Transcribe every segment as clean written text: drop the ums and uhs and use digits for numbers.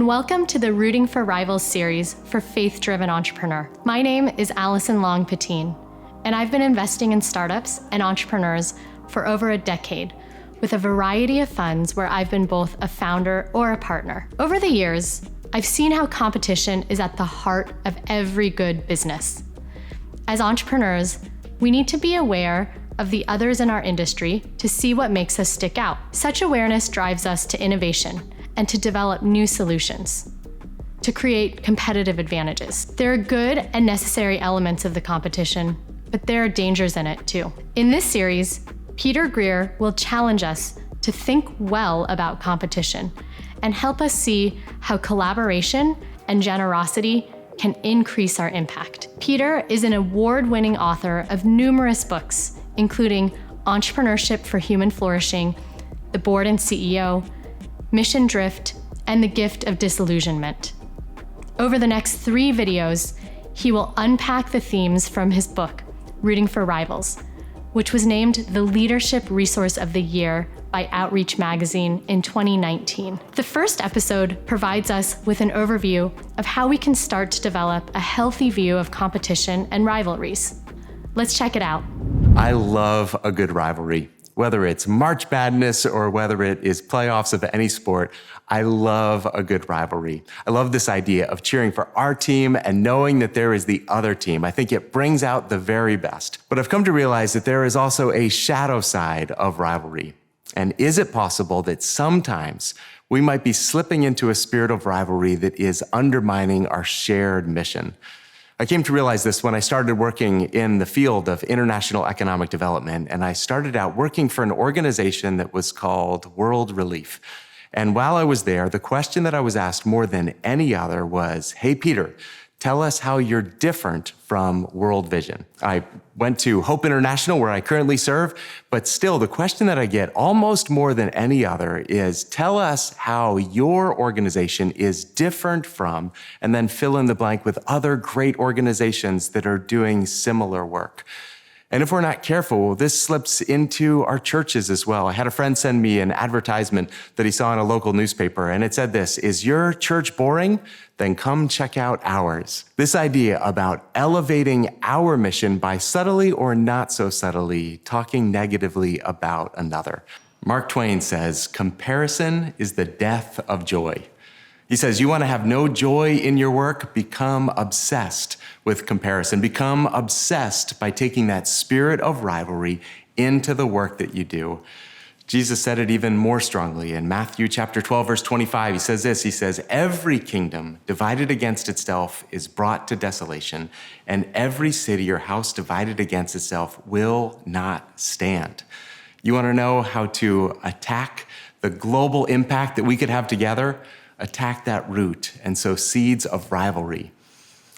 and welcome to the Rooting for Rivals series for faith-driven entrepreneur. My name is Allison Long-Patine, and I've been investing in startups and entrepreneurs for over a decade with a variety of funds where I've been both a founder or a partner. Over the years, I've seen how competition is at the heart of every good business. As entrepreneurs, we need to be aware of the others in our industry to see what makes us stick out. Such awareness drives us to innovation and to develop new solutions, to create competitive advantages. There are good and necessary elements of the competition, but there are dangers in it too. In this series, Peter Greer will challenge us to think well about competition and help us see how collaboration and generosity can increase our impact. Peter is an award-winning author of numerous books, including Entrepreneurship for Human Flourishing, The Board and CEO, Mission Drift, and The Gift of Disillusionment. Over the next 3 videos, he will unpack the themes from his book, Rooting for Rivals, which was named the Leadership Resource of the Year by Outreach Magazine in 2019. The first episode provides us with an overview of how we can start to develop a healthy view of competition and rivalries. Let's check it out. I love a good rivalry. Whether it's March Madness or whether it is playoffs of any sport, I love a good rivalry. I love this idea of cheering for our team and knowing that there is the other team. I think it brings out the very best. But I've come to realize that there is also a shadow side of rivalry. And is it possible that sometimes we might be slipping into a spirit of rivalry that is undermining our shared mission? I came to realize this when I started working in the field of international economic development, and I started out working for an organization that was called World Relief. And while I was there, the question that I was asked more than any other was, "Hey, Peter, tell us how you're different from World Vision." I went to Hope International, where I currently serve, but still the question that I get almost more than any other is, tell us how your organization is different from, and then fill in the blank with other great organizations that are doing similar work. And if we're not careful, this slips into our churches as well. I had a friend send me an advertisement that he saw in a local newspaper, and it said this: "Is your church boring? Then come check out ours." This idea about elevating our mission by subtly or not so subtly talking negatively about another. Mark Twain says, "Comparison is the death of joy." He says, you want to have no joy in your work? Become obsessed with comparison. Become obsessed by taking that spirit of rivalry into the work that you do. Jesus said it even more strongly in Matthew chapter 12, verse 25. He says this, he says, "Every kingdom divided against itself is brought to desolation, and every city or house divided against itself will not stand." You want to know how to attack the global impact that we could have together? Attack that root and sow seeds of rivalry.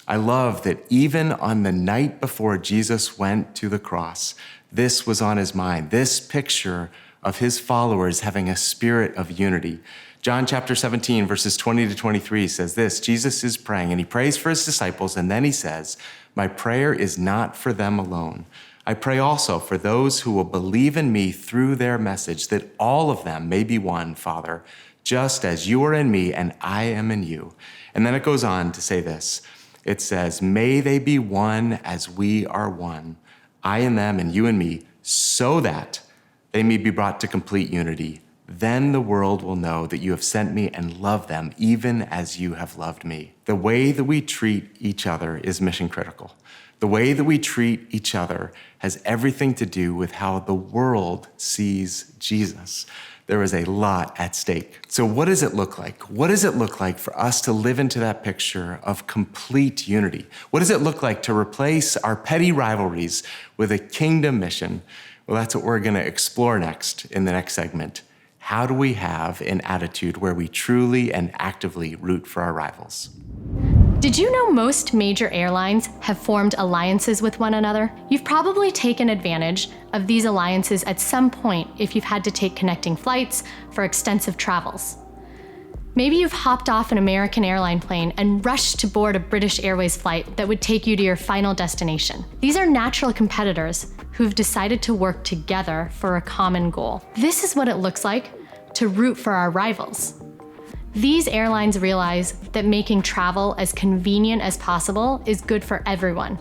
I love that even on the night before Jesus went to the cross, this was on his mind, this picture of his followers having a spirit of unity. John chapter 17, verses 20 to 23 says this: Jesus is praying, and he prays for his disciples, and then he says, "My prayer is not for them alone. I pray also for those who will believe in me through their message, that all of them may be one, Father, just as you are in me and I am in you." And then it goes on to say this. It says, "May they be one as we are one, I and them and you and me, so that they may be brought to complete unity. Then the world will know that you have sent me and love them even as you have loved me." The way that we treat each other is mission critical. The way that we treat each other has everything to do with how the world sees Jesus. There is a lot at stake. So what does it look like? What does it look like for us to live into that picture of complete unity? What does it look like to replace our petty rivalries with a kingdom mission? Well, that's what we're going to explore next in the next segment. How do we have an attitude where we truly and actively root for our rivals? Did you know most major airlines have formed alliances with one another? You've probably taken advantage of these alliances at some point if you've had to take connecting flights for extensive travels. Maybe you've hopped off an American airline plane and rushed to board a British Airways flight that would take you to your final destination. These are natural competitors who've decided to work together for a common goal. This is what it looks like to root for our rivals. These airlines realize that making travel as convenient as possible is good for everyone,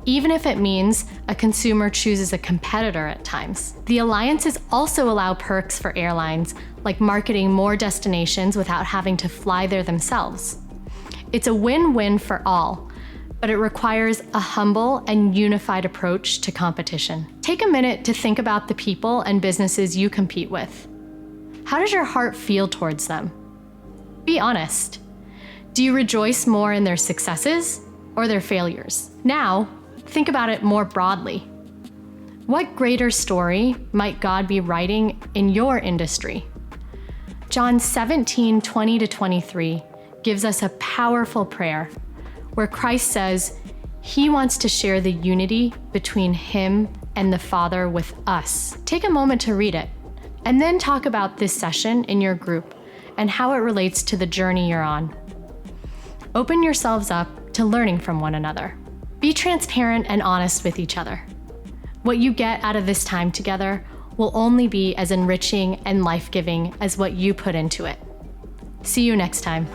even if it means a consumer chooses a competitor at times. The alliances also allow perks for airlines, like marketing more destinations without having to fly there themselves. It's a win-win for all, but it requires a humble and unified approach to competition. Take a minute to think about the people and businesses you compete with. How does your heart feel towards them? Be honest. Do you rejoice more in their successes or their failures? Now, think about it more broadly. What greater story might God be writing in your industry? John 17:20-23 gives us a powerful prayer where Christ says he wants to share the unity between him and the Father with us. Take a moment to read it, and then talk about this session in your group and how it relates to the journey you're on. Open yourselves up to learning from one another. Be transparent and honest with each other. What you get out of this time together will only be as enriching and life-giving as what you put into it. See you next time.